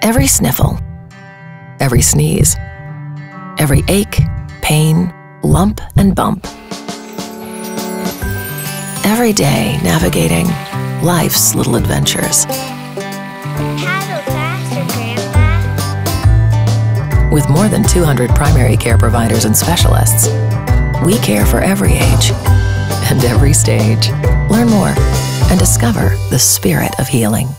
Every sniffle, every sneeze, every ache, pain, lump, and bump. Every day navigating life's little adventures. Paddle faster, Grandpa. With more than 200 primary care providers and specialists, we care for every age and every stage. Learn more and discover the spirit of healing.